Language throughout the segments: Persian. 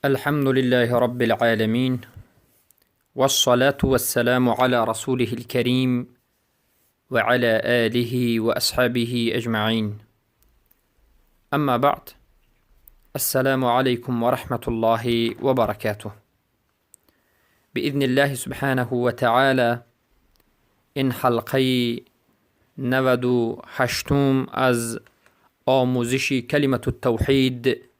الحمد لله رب العالمين، والصلاة والسلام على رسوله الكريم وعلى آله وأصحابه أجمعين. أما بعد، السلام عليكم ورحمة الله وبركاته. بإذن الله سبحانه وتعالى این حلقه 98 از آموزش کلمة التوحید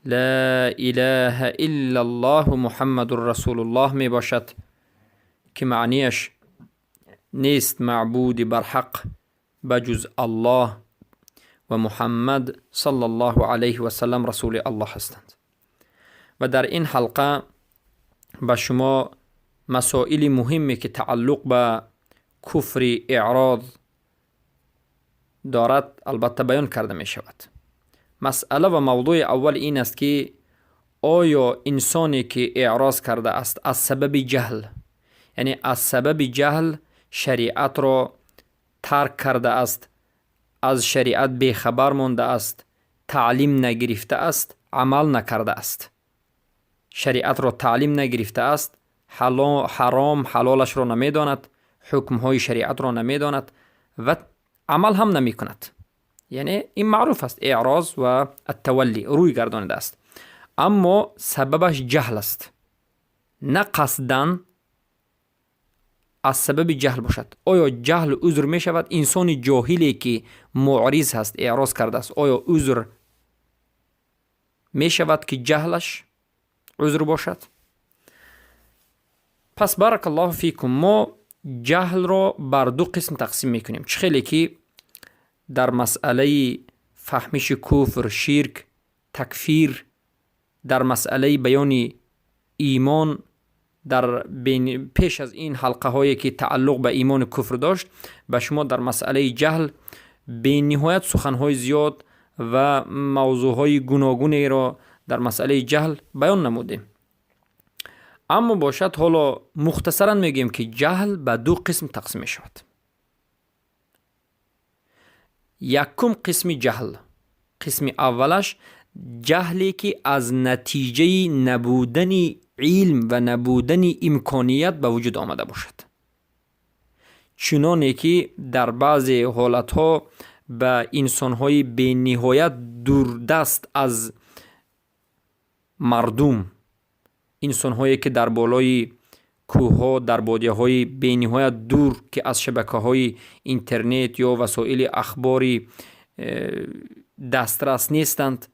لا اله الا الله محمد رسول الله می باشد که معنیش نیست معبود برحق بجز الله و محمد صلی الله علیه و سلم رسول الله هستند. و در این حلقه به شما مسائل مهمی که تعلق به کفر اعراض دارد البته بیان کرده می شود. مسئله و موضوع اول این است که آیا انسانی که اعراض کرده است از سبب جهل، یعنی از سبب جهل شریعت را ترک کرده است، از شریعت بیخبر مانده است، تعلیم نگرفته است، عمل نکرده است، شریعت را تعلیم نگرفته است، حرام حلالش را نمیداند، حکمهای شریعت را نمیداند و عمل هم نمی کند. یعنی این معروف است، اعراض و التولی، روی گردانده است، اما سببش جهل است، نه قصدن از سبب جهل باشد. آیا جهل عذر می شود؟ انسان جاهلی که معرض هست، اعراض کرده است، آیا عذر می شود که جهلش عذر باشد؟ پس بارک الله فیکم، ما جهل را بر دو قسم تقسیم می کنیم. خیلی که در مسئله فهمش کفر، شرک، تکفیر، در مسئله بیان ایمان، در پیش از این حلقه هایی که تعلق به ایمان کفر داشت، به شما در مسئله جهل به نهایت سخن های زیاد و موضوع های گوناگونی را در مسئله جهل بیان نمودیم. اما باشد حالا مختصرا میگیم که جهل به دو قسم تقسیم می شود. یکم قسم جهل، قسم اولش جهلی که از نتیجه نبودن علم و نبودن امکانیت به وجود آمده باشد، چنانه که در بعضی حالتها به انسانهای به نهایت دوردست از مردم، انسانهایی که در بالای کوه‌ها، در بادیه‌های به نهایت دور که از شبکه‌های اینترنت یا وسایل اخباری دسترس نیستند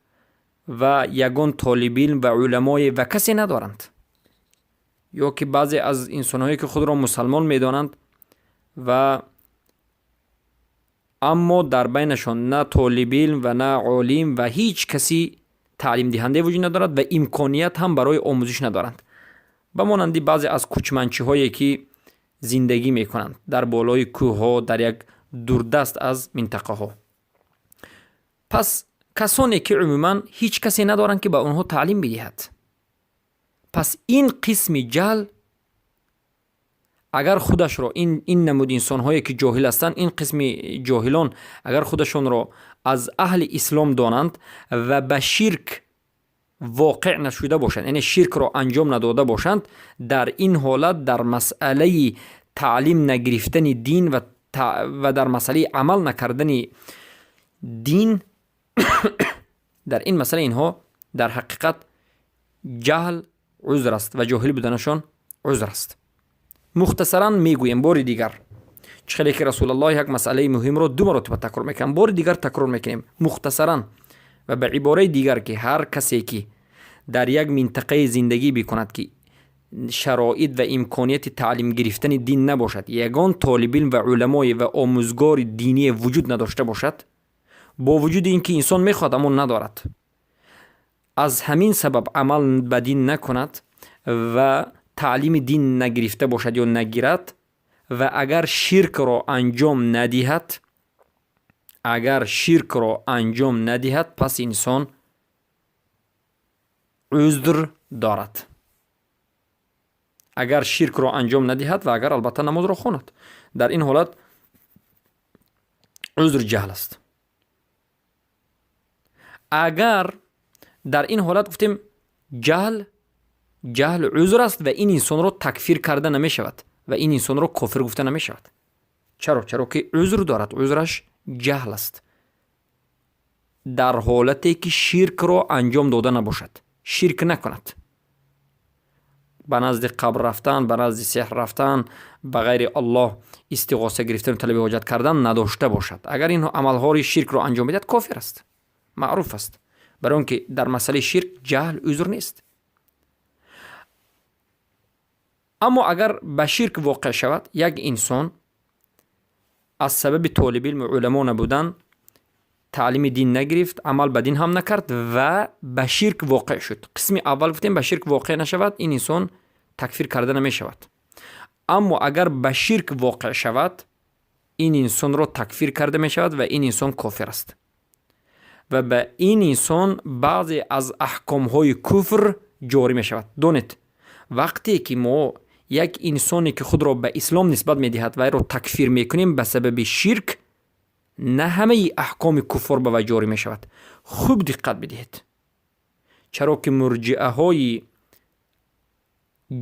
و یگان طالب علم و علمای و کسی ندارند، یا که بعضی از انسانهایی که خود را مسلمان می‌دانند و اما در بینشان نه طالب علم و نه عالم و هیچ کسی تعلیم دهنده وجود ندارد و امکانیت هم برای آموزش ندارند، به مانند بعضی از کوچمنچی هایی که زندگی میکنند در بالای کوه ها، در یک دوردست از منطقه ها. پس کسانی که عموما هیچ کسی ندارند که به اونها تعلیم بدهد، پس این قسم جهل اگر خودش را این نمود انسان هایی که جاهل هستند، این قسم جاهلان اگر خودشون را از اهل اسلام دانند و به شرک واقع نشده باشند، یعنی شرک را انجام نداده باشند، در این حالت در مسئله تعلیم نگرفتن دین و در مسئله عمل نکردن دین در این مسئله اینها در حقیقت جهل عذر است و جاهل بودنشان عذر است. مختصرا میگویم بار دیگر، چخیلی که رسول الله یک مسئله مهم رو دو مرتبه تکرار میکنم، بار دیگر تکرار میکنیم مختصرا و به عباره دیگر که هر کسی که در یک منطقه زندگی بکند که شرایط و امکانیت تعلیم گرفتن دین نباشد، یگان طالب علم و علمای و آموزگار دینی وجود نداشته باشد، با وجود اینکه انسان میخواد اما ندارد، از همین سبب عمل به دین نکند و تعلیم دین نگرفته باشد یا نگیرد و اگر شرک را انجام ندهد، پس انسان عذر دارد. اگر شرک را انجام ندهد و اگر البته نماز را خواند، در این حالت عذر جهل است. اگر در این حالت گفتیم جهل عذر است و این انسان رو تکفیر کرده نمی شود و این انسان رو کافر گفته نمی شود. چرا که عذر دارد، عذرش جهل است. در حالتی که شرک رو انجام داده نباشد، شرک نکند، به نزد قبر رفتن، به نزد سحر رفتن، به غیر الله استغاثه گرفتن و طلب حاجت کردن نداشته باشد، اگر این عملهای شرک رو انجام بدهد کافر است، معروف است. برای اون که در مسئله شرک جهل عذر نیست. اما اگر به شرک واقع شود، یک انسان از سبب طالب علم علما نبودن، تعلیم دین نگرفت، عمل به دین هم نکرد و به شرک واقع شد. قسم اول گفتیم به شرک واقع نشود، این انسان تکفیر کرده نمی شود. اما اگر به شرک واقع شود، این انسان رو تکفیر کرده می شود و این انسان کافر است و به این انسان بعضی از احکام های کفر جاری می شود. دونید وقتی که ما یک انسانی که خود را به اسلام نسبت می دهد و را تکفیر می کنیم به سبب شرک، نه همه احکام کفر به وی جاری می شود. خوب دقت بدهید، چرا که مرجئه های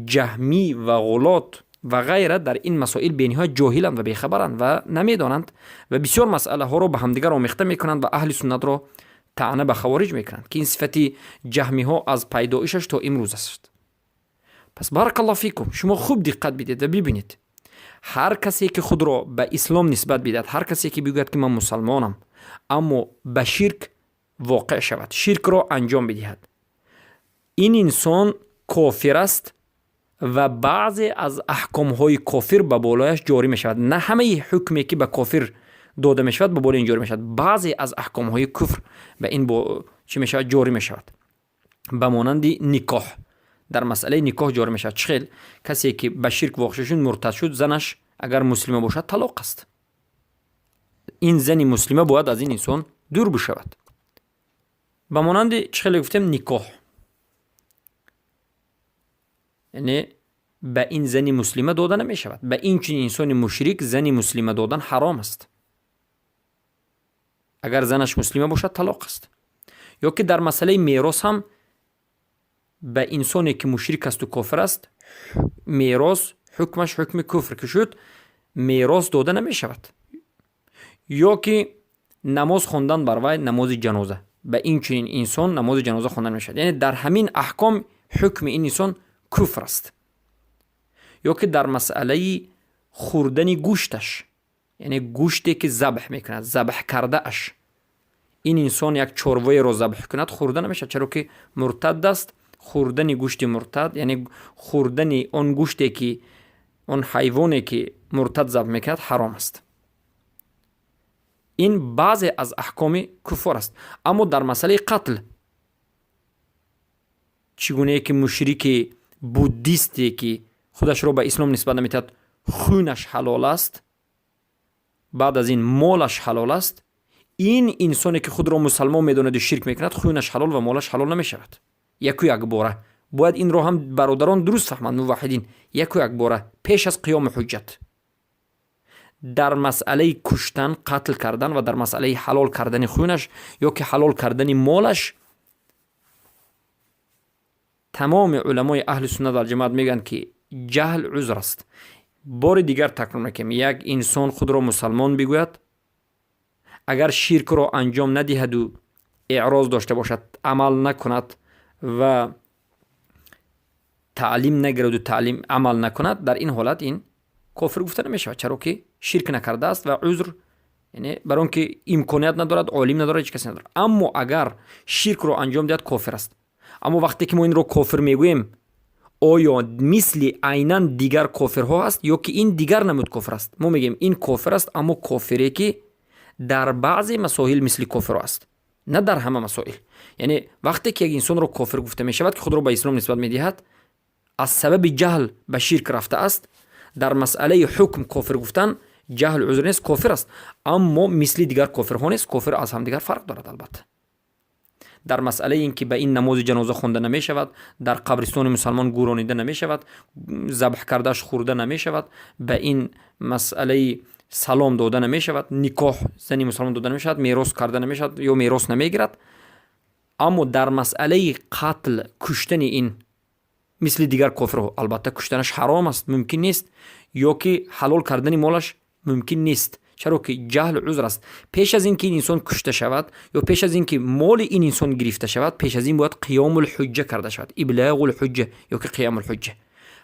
جهمی و غلات و غیره در این مسائل بینها جاهلند و بیخبرند و نمیدانند و بسیار مسئله ها رو به همدیگر آمیخته میکنند و اهل سنت رو طعنه به خوارج میکنند که این صفت جهمی ها از پیدایشش تا امروز است. پس بارک الله فیکم، شما خوب دقت بدید و ببینید، هر کسی که خود را به اسلام نسبت بدهد، هر کسی که بگوید که من مسلمانم اما به شرک واقع شود، شرک را انجام بدهد، این انسان کافر است و بعضی از احکام های کافر به بالایش جاری می شود. نه همه حکمی که به کافر داده می شود به بالای این جاری می شود، بعضی از احکام های کفر به این چی می شود؟ جاری می شود. به مانند نکاح، در مسئله نکاح جاری می شود. چخیل کسی که به شرک واقع شد، مرتد شد، زنش اگر مسلمه باشد طلاق است. این زن مسلمه باید از این انسان دور بشود. به مانند چخیل گفتم نکاح، یعنی به این زنی مسلمه داده نمی شود. به این چنین انسان مشرک زنی مسلمه دادن حرام است. اگر زنش مسلمه باشد طلاق است. یا که در مسئله میراث هم به انسانی که مشرک است و کافر است، میراث حکمش حکم کفر که شد، میراث داده نمی شود. یا که نماز خواندن بر وی، نماز جنازه، به این چنین انسان نماز جنازه خواندن می شود. یعنی در همین احکام حکم این انسان کفر است. یا که در مسئله خوردن گوشتش، یعنی گوشتی که ذبح میکند، ذبح کرده اش، این انسان یک چروای را ذبح کند خوردن نمیشه، چرا که مرتد است. خوردن گوشت مرتد یعنی خوردن اون گوشتی که اون حیوانی که مرتد ذبح میکند حرام است. این بعضی از احکام کفر است. اما در مسئله قتل، چگونه که مشرک بودیستی که خودش رو به اسلام نسبت نمیدهد خونش حلال است، بعد از این مالش حلال است، این انسانی که خود را مسلمان میداند و شرک میکند خونش حلال و مالش حلال نمیشود. یک باره باید این رو هم برادران درست فهمند، موحدین، یک باره پیش از قیام حجت در مسئله کشتن، قتل کردن و در مسئله حلال کردن خونش یا که حلال کردن مالش، تمام علمای اهل سنت و جماعت میگن که جهل عذر است. بار دیگر تکرار میکنم، یک انسان خود را مسلمان بگوید، اگر شرک را انجام ندهد و اعراض داشته باشد، عمل نکند و تعلیم نگیرد و تعلیم عمل نکند، در این حالت این کافر گفته نمیشه، چرا که شرک نکرده است و عذر، یعنی برای اون که امکانیت ندارد، عالم ندارد، هیچ کسی ندارد. اما اگر شرک را انجام دهد کافر است. اما وقتی که ما این رو کافر میگوییم، آیا مثل عیناً دیگر کافرها است یا که این دیگر نمود کافر است؟ ما میگیم این کافر است، اما کافری که در بعضی مسائل مثل کافر است، نه در همه مسائل. یعنی وقتی که یک انسان رو کافر گفته می شود که خود رو به اسلام نسبت می دهد، از سبب جهل به شرک رفته است، در مسئله حکم کافر گفتن جهل عذر نیست، کافر است. اما مثل دیگر کافرها نیست، کافر از هم دیگر فرق دارد. البته در مسئله این که به این نماز جنازه خونده نمی شود، در قبرستان مسلمان گورانیده نمی شود، ذبح کردهش خورده نمی شود، به این مسئله سلام داده نمی شود، نکاح زنی مسلمان داده نمی شود، میراث کرده نمی شود یا میراث نمی گیرد، اما در مسئله قتل کشتن این مثل دیگر کفر، البته کشتنش حرام است، ممکن نیست، یا که حلال کردن مالش ممکن نیست، چرا که جهل عذر است. پیش از اینکه این انسان کشته شود یا پیش از اینکه مال این انسان گرفته شود، پیش از این باید قیام الحجه کرده شود، ابلاغ الحجه یا که قیام الحجه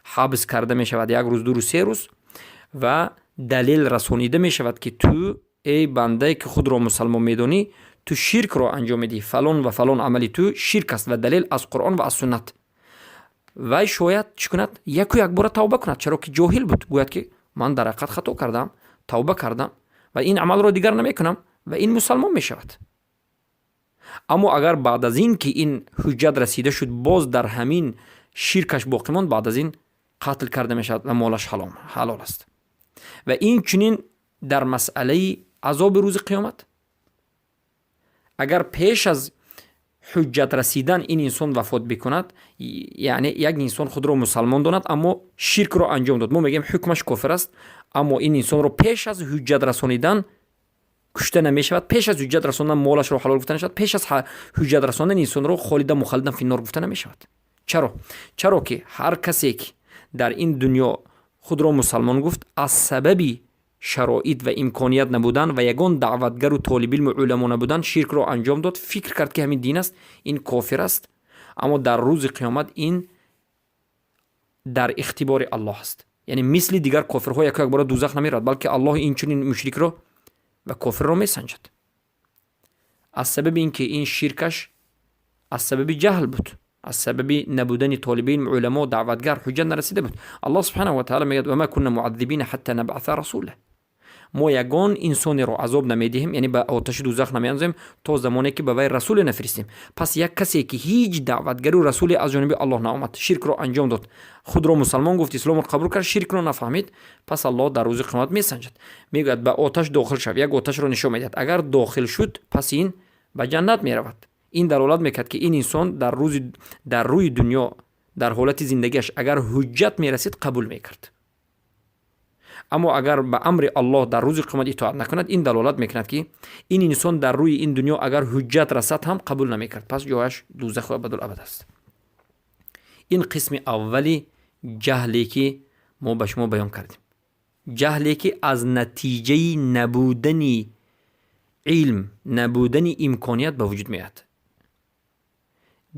حبس کرده می شود، 1 روز 2 روز 3 روز و دلیل رسانیده می شود که تو ای بنده که خود را مسلمان میدونی تو شرک را انجام میدی، فلان و فلان عملی تو شرک است و دلیل از قرآن و از سنت. و شاید چی کند؟ یک بار توبه کند، چرا که جاهل بود، گوید که من در حقیقت خطا کردم، توبه کردم و این عمل را دیگر نمی کنم و این مسلمان می شود. اما اگر بعد از این که این حجت رسیده شد باز در همین شرکش باقی ماند، بعد از این قتل کرده می شود و مالش حلال است. و این چنین در مسئله عذاب روز قیامت، اگر پیش از حجت رسیدن این انسان وفات بکند، یعنی یک انسان خود را مسلمان داند اما شرک را انجام داد، ما میگیم حکمش کافر است، اما این انسان را پیش از حجت رسانیدن کشته نمی شود، پیش از حجت رساندن مالش را حلال گفته نشود، پیش از حجت رساندن انسان را خالدا مخلدا فی النار گفته نمی شود. چرا که هر کسی که در این دنیا خود را مسلمان گفت از سببی شرایط و امکانیت نبودن و یگان دعوتگر و طالب علم و علما نبودن شرک را انجام داد، فکر کرد که همین دین است، این کافر است. اما در روز قیامت این در اختبار الله است، یعنی مثل دیگر کافرها یک بار دوزخ نمیرد، بلکه الله این چنین مشرک را و کافر را میسنجد از سبب اینکه این شرکش از سبب جهل بود، از سبب نبودن طالبین علما و دعوتگر حجت نرسیده بود. الله سبحانه و تعالی میگه و ما كنا معذبین حتی نبعث رسولا، ما یگان انسان را عذاب نمیدیم، یعنی به آتش دوزخ نمیاندازیم تا زمانی که به وی رسول نفرستیم. پس یک کسی که هیچ دعوتگر و رسول از جانب الله نآمد، شرک را انجام داد، خود را مسلمان گفت، اسلام را قبول کرد، شرک را نفهمید، پس الله در روز قیامت میسنجد، میگه به آتش داخل شو، یک آتش را نشون میدهد، اگر داخل شد پس این به جنت میرود. این دلالت میکرد که این انسان در روی دنیا در حالت زندگیش اگر حجت میرسید قبول میکرد، اما اگر به امر الله در روز قیامت اطاعت نکند، این دلالت میکند که این انسان در روی این دنیا اگر حجت رسد هم قبول نمیکرد، پس جایش دوزخ ابدالابد است. این قسم اولی جهلی که ما به شما بیان کردیم، جهلی که از نتیجه نبودن علم، نبودن امکانیت به وجود میاد.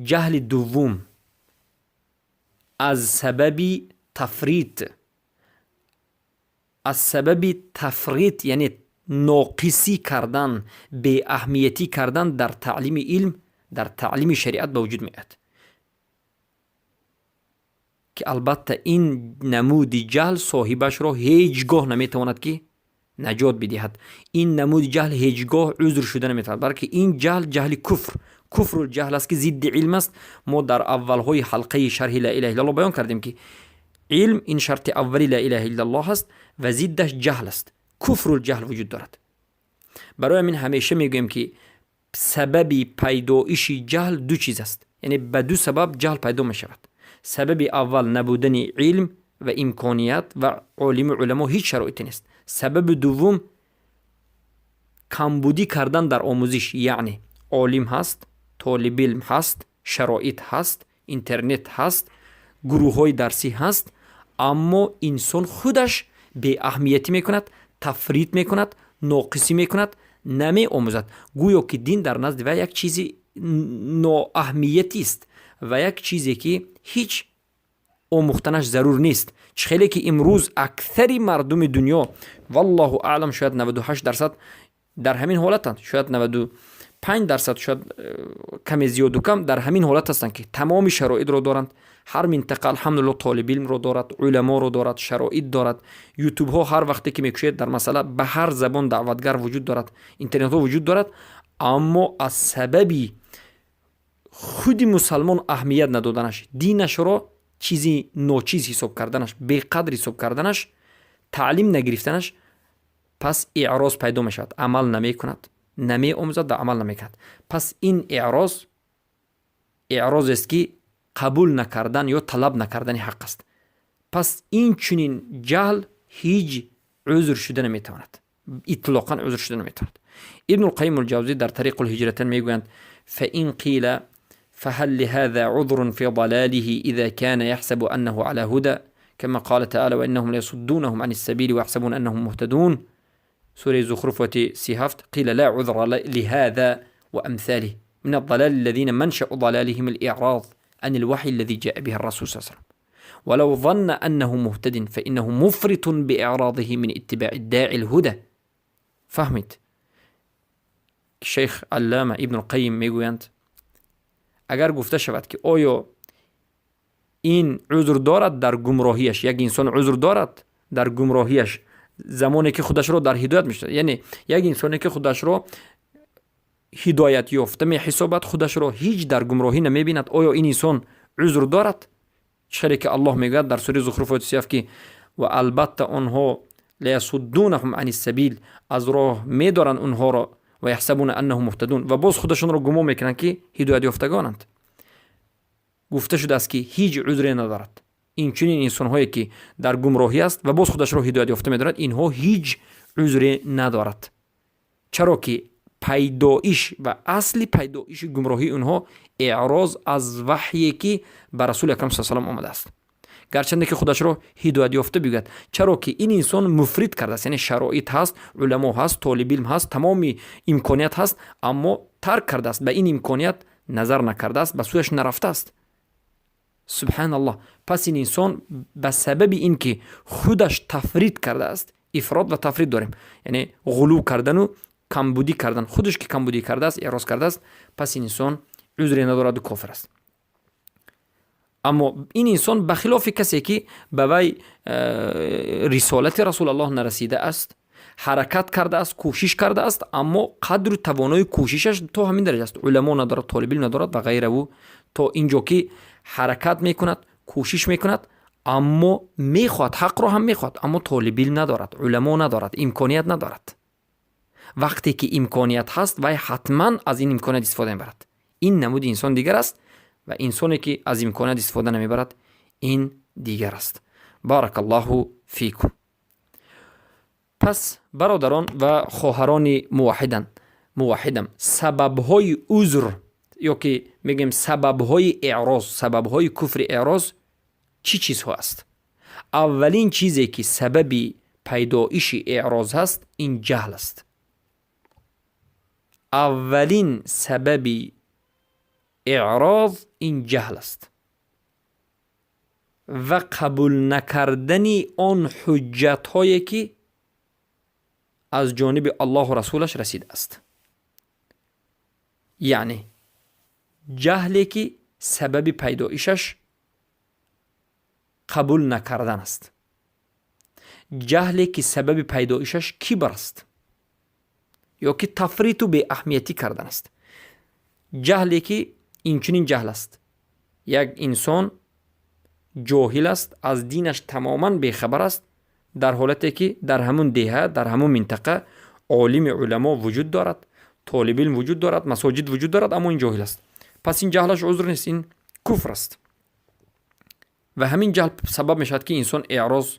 جهل دوم از سبب تفریط، یعنی ناقصی کردن، به اهمیتی کردن در تعلیم علم، در تعلیم شریعت به وجود میاد، که البته این نمود جهل صاحبش را هیچگاه نمیتواند که نجات بدهد. این نمود جهل هیچگاه عذر شده نمیتواند، بلکه این جهل کفر الجهل است که ضد علم است. ما در اولهای حلقه شرح لا اله الا الله بیان کردیم که علم این شرط اولی لا اله الا الله است و ضدش جهل است، کفر الجهل وجود دارد. برای من همیشه میگویم که سبب پیدایش جهل دو چیز است، یعنی به دو سبب جهل پیدا می شود. سبب اول نبودن علم و امکانیت و علما هیچ شرایطی نیست. سبب دوم کمبودی کردن در آموزش، یعنی عالم هست، طالب علم هست، شرایط هست، اینترنت هست، گروه های درسی هست، اما انسان خودش به اهمیتی میکند، تفریط میکند، ناقصی میکند، نمی آموزد. گویا که دین در نزد و یک چیزی نااهمیتی است و یک چیزی که هیچ آموختنش ضرور نیست. خیلی که امروز اکثری مردم دنیا والله اعلم شاید 98% در همین حالتند، شاید 95%، شاید کمی زیاد و کم در همین حالت هستند که تمام شرایط رو دارند. هر منطقه الحمدلله طالب علم رو دارد، علما رو دارد، شرایط دارد، یوتیوب ها هر وقتی که میکشید در مسئله به هر زبان دعوتگر وجود دارد، اینترنت ها وجود دارد، اما از سببی خود مسلمان اهمیت ندادنش، دینش را چیزی ناچیز حساب کردنش، بی قدر حساب کردنش، تعلیم نگرفتنش، پس اعراض پیدا می شود، عمل نمی کند، نمی آموزد و عمل نمی کند. پس این اعراض است که قبول نکردن یا طلب نکردن حق است. پس این چنین جهل هیچ عذر شده نمی تواند، اطلاقا عذر شده نمی تواند. ابن القیم الجوزی در طریق الهجرتین می گویند فإن قيل فهل لهذا عذر في ضلاله إذا كان يحسب أنه على هدى كما قال تعالى وإنهم ليصدونهم عن السبيل ويحسبون أنهم مهتدون سورة زخرف 37 قيل لا عذر لهذا وأمثاله من الضلال الذين منشأ ضلالهم الإعراض عن الوحي الذي جاء به الرسول صلى الله عليه وسلم ولو ظن أنه مهتد فإنه مفرط بإعراضه من اتباع الداعي الهدى. فهمت؟ شیخ علامه ابن القیم میگویند اگر گفته شود که آیا این عذر دارد در گمراهیش، یک انسان عذر دارد در گمراهیش زمانی که خودش رو در هدایت میشه، یعنی یک انسانی که خودش رو هدایت یافته می حسابد خودش رو هیچ در گمراهی نمیبیند، آیا این انسان عذر دارد؟ چرا که الله میگوید در سوره زخرف 37 که و البته آنها لیصدونهم عن السبیل، از راه میدارن اونها را و یحسبون انهم مهتدون و باز خودشون رو گمان میکنن که هدایت یافتگانند. گفته شده است که هیچ عذری ندارد این چنین انسان هایی که در گمراهی است و باز خودش رو هدایت یافته میدارد، اینها هیچ عذری ندارد، چرا که پیدایش و اصل پیدایش گمراهی اونها اعراض از وحی که بر رسول اکرم صلی الله علیه و آله آمده است، گرچنده که خودش رو هدایت یافته بگوید، چرا که این انسان مفرد کرده است، یعنی شرایط هست، علما هست، طالب علم هست، تمام امکانیت هست، اما ترک کرده است، به این امکانیت نظر نکرده است، به سویش نرفته است. سبحان الله. پس این انسان به سبب اینکه خودش تفرید کرده است، افراط و تفرید داریم، یعنی غلو کردن و کمبودی کردن، خودش که کمبودی کرده است، اعراض کرده است، پس این انسان عذری ندارد و کافر است. اما این انسان بخلاف کسی که به وی رسالت رسول الله نرسیده است، حرکت کرده است، کوشش کرده است، اما قدر و توانای کوششش تا همین درجه است، علما ندارد، طالب علم ندارد و غیره، و تا اینجا که حرکت میکند، کوشش میکند، اما میخواد، حق را هم میخواد، اما طالب علم ندارد، علما ندارد، امکانیت ندارد. وقتی که امکانیت هست وی حتما از این امکانیت استفاده میبرد. این نمود انسان دیگر است و انسانی که از امکانیت استفاده نمیبرد این دیگر است. بارک الله فیکم. پس برادران و خواهران موحدم، سببهای عذر یا که میگیم سببهای اعراض، سببهای کفر اعراض چی چیزها است؟ اولین چیزی که سبب پیدایش اعراض هست این جهل است. اولین سبب اعراض این جهل است و قبول نکردن آن حجت هایی که از جانب الله و رسولش رسیده است. یعنی جهلی که سبب پیدایشش قبول نکردن است، جهلی که سبب پیدایشش کبر است یا که تفریط و به اهمیتی کردن است. جهلی که این چنین جهل است، یک انسان جاهل است، از دینش تماما بیخبر است، در حالتی که در همون دهه، در همون منطقه عالم علما وجود دارد، طالب علم وجود دارد، مساجد وجود دارد، اما این جاهل است. پس این جهلش عذر نیست، این کفر است و همین جهل سبب میشد که انسان اعراض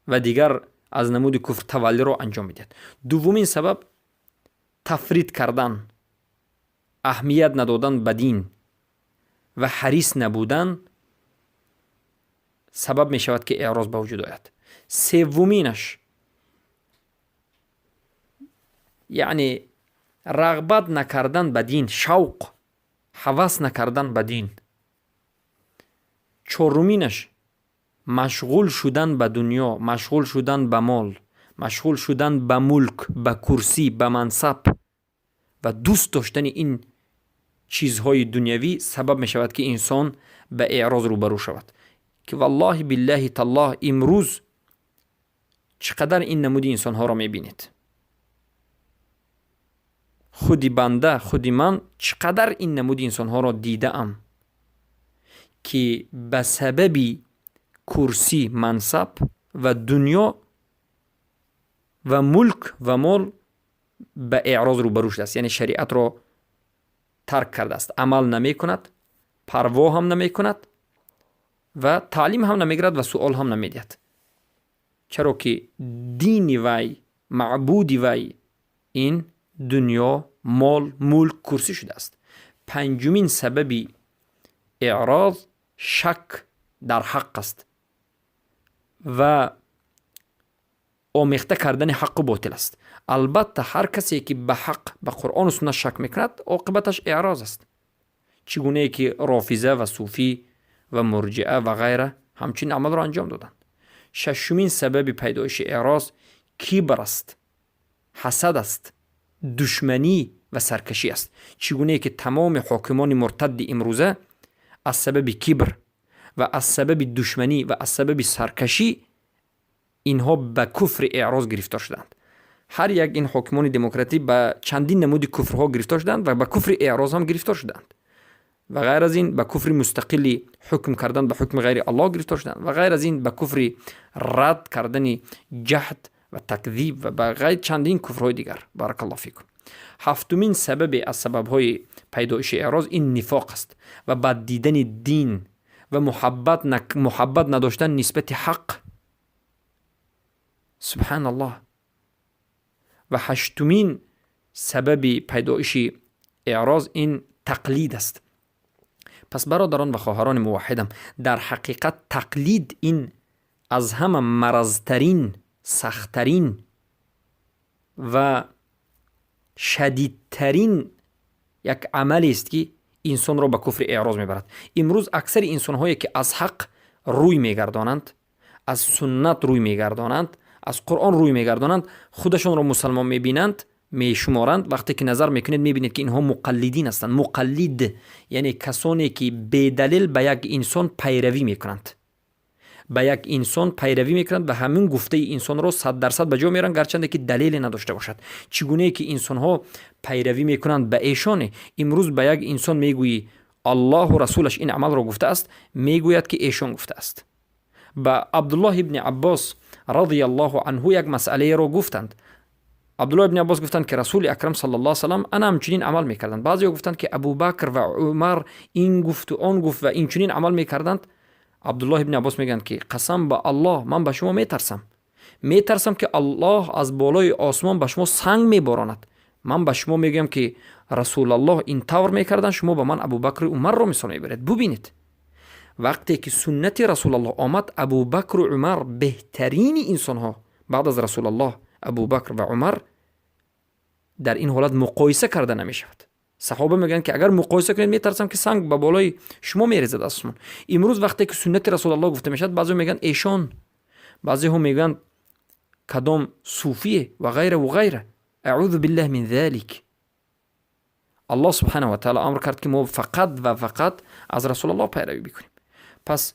و دیگر از نمود کفر تولی را انجام میدهد. دومین سبب تفرید کردن، اهمیت ندادن به دین و حریص نبودن سبب می شود که اعراض به وجود آید. سومینش یعنی رغبت نکردن به دین، شوق، هوس نکردن به دین. چهارمینش مشغول شدن به دنیا، مشغول شدن به مال، مشغول شدن به ملک، به کرسی، به منصب و دوست داشتن این چیزهای دنیوی سبب می شود که انسان به اعراض روبرو شود. که والله بالله تالله امروز چقدر این نمودی انسان ها را می بینید. خودی بنده، خودی من چقدر این نمودی انسان ها را دیده ام که به سبب کرسی، منصب و دنیا و ملک و مال به اعراض روبرو شده است. یعنی شریعت را ترک کرده است، عمل نمی کند، پروا هم نمی کند و تعلیم هم نمی گیرد و سؤال هم نمی دهد. چرا که دین وی، معبود وی این دنیا مال، ملک، کرسی شده است. پنجمین سبب اعراض شک در حق است و آمیخته کردن حق و باطل است. البته هر کسی که به حق، به قرآن و سنت شک میکند، عاقبتش اعراض است. چگونه که رافضه و صوفی و مرجئه و غیره همچین عمل را انجام دادند. ششمین سبب پیدایش اعراض کبر است، حسد است، دشمنی و سرکشی است. چگونه که تمام حاکمان مرتد امروزه از سبب کبر و از سبب دشمنی و از سبب سرکشی اینها به کفر اعراض گرفتار شدند. هر یک این حاکمان دموکراتی به چندین نمود کفرها گرفتار شدند و به کفر اعراض هم گرفتار شدند و غیر از این به کفر مستقلی حکم کردن به حکم غیر الله گرفتار شدند و غیر از این به کفر رد کردن جهد و تکذیب و به غیر چندین کفرهای دیگر. بارک الله فیکم. هفتمین سبب از سببهای پیدایش اعراض این نفاق است و بد دیدن دین و محبت نداشتن نسبت حق. سبحان الله. و هشتمین سبب پیدایش اعراض این تقلید است. پس برادران و خواهران موحدم، در حقیقت تقلید این از همه مرضترین، سختترین و شدیدترین یک عملی است که انسان را به کفر اعراض میبرد. امروز اکثر انسان هایی که از حق روی میگردانند، از سنت روی میگردانند، از قرآن روی میگردانند، خودشان را مسلمان میبینند، میشمارند. وقتی که نظر میکنید میبینید که اینها مقلدین هستند. مقلد یعنی کسانی که بدلیل به یک انسان پیروی میکنند، به یک انسان پیروی میکنند و همین گفته انسان را 100% به جا میارن گرچه که دلیل نداشته باشد. چگونه که انسان ها پیروی میکنند به ایشان. امروز به یک انسان میگویی الله و رسولش این عمل را گفته است، میگوید که ایشان گفته است. به عبدالله ابن عباس رضی الله عنه یک مسئله را گفتند. عبدالله ابن عباس گفتند که رسول اکرم صلی الله علیه و سلم انا همچنین عمل میکردند. بعضی گفتند که ابوبکر و عمر این گفت و آن گفت و این چنین عمل میکردند. عبدالله ابن عباس میگن که قسم به الله من به شما میترسم که الله از بالای آسمان به شما سنگ میباراند. من به شما میگم که رسول الله این طور میکردن، شما به من ابوبکر و عمر رو مثال میبرید. ببینید وقتی که سنت رسول الله آمد، ابوبکر و عمر بهترین انسان ها بعد از رسول الله، ابوبکر و عمر، در این حالت مقایسه کرده نمیشود. صحابه میگن که اگر مقایسه کنید میترسم که سنگ به بالای شما میریزد آسمان. امروز وقتی که سنت رسول الله گفته میشد، بعضی میگن ایشان، بعضی هم میگن کدام صوفیه و غیره و غیره. اعوذ بالله من ذلك. الله سبحانه و تعالی امر کرد که ما فقط و فقط از رسول الله پیروی بکنیم. پس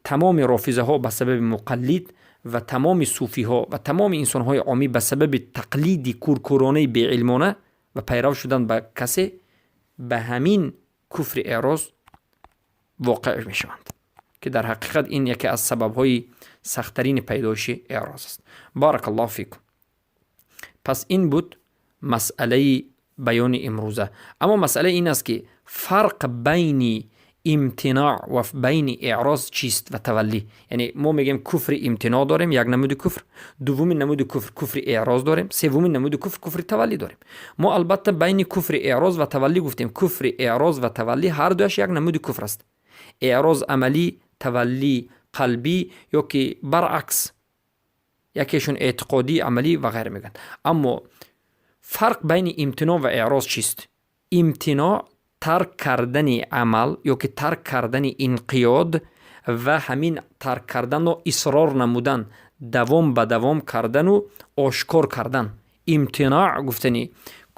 تمام رافضه ها به سبب مقلد و تمام صوفی ها و تمام انسان های عامی به سبب تقلید کورکورانه بی علمانه و پیرو شدن به کسی، به همین کفر اعراض واقع می شوند که در حقیقت این یکی از سبب های سختترین پیدایش اعراض است. بارک الله فیکم. پس این بود مسئله بیان امروزه. اما مسئله این است که فرق بین امتناع و بین اعراض چیست و تولی. یعنی ما میگیم کفر امتناع داریم، یک نمود کفر. دومین نمود کفر کفر اعراض داریم. سومین نمود کفر کفر تولی داریم. ما البته بین کفر اعراض و تولی گفتیم کفر اعراض و تولی هر دوش یک نمود کفر است. اعراض عملی، تولی قلبی، یا که برعکس یکیشون اعتقادی، عملی و غیره میگن. اما فرق بین امتناع و اعراض چیست؟ امتناع ترک کردن عمل یا که ترک کردن انقیاد و همین ترک کردن و اصرار نمودن، دوام به دوام کردن و آشکار کردن. امتناع گفتنی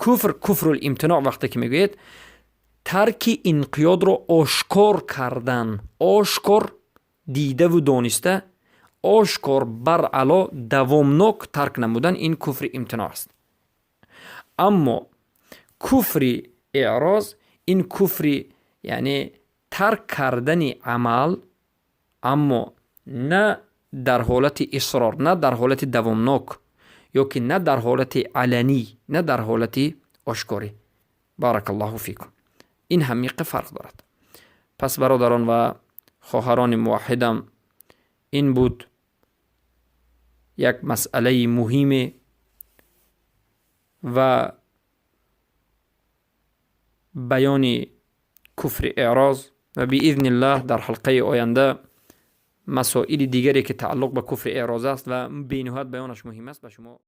کفر الامتناع وقتی که میگوید ترک انقیاد رو آشکار کردن، آشکار دیده و دانسته، آشکار بر علا دوامناک ترک نمودن، این کفر امتناع است. اما کفر اعراض این کفر یعنی ترک کردن عمل اما نه در حالت اصرار، نه در حالت دوامناک، یا که نه در حالت علنی، نه در حالت آشکاری. بارک الله فیکم. این همیقه فرق دارد. پس برادران و خواهران موحدم، این بود یک مسئله مهم و بیان کفر اعراض و باذن الله در حلقه آینده مسائل دیگری که تعلق به کفر اعراض است و بینهایت بیانش مهم است به شما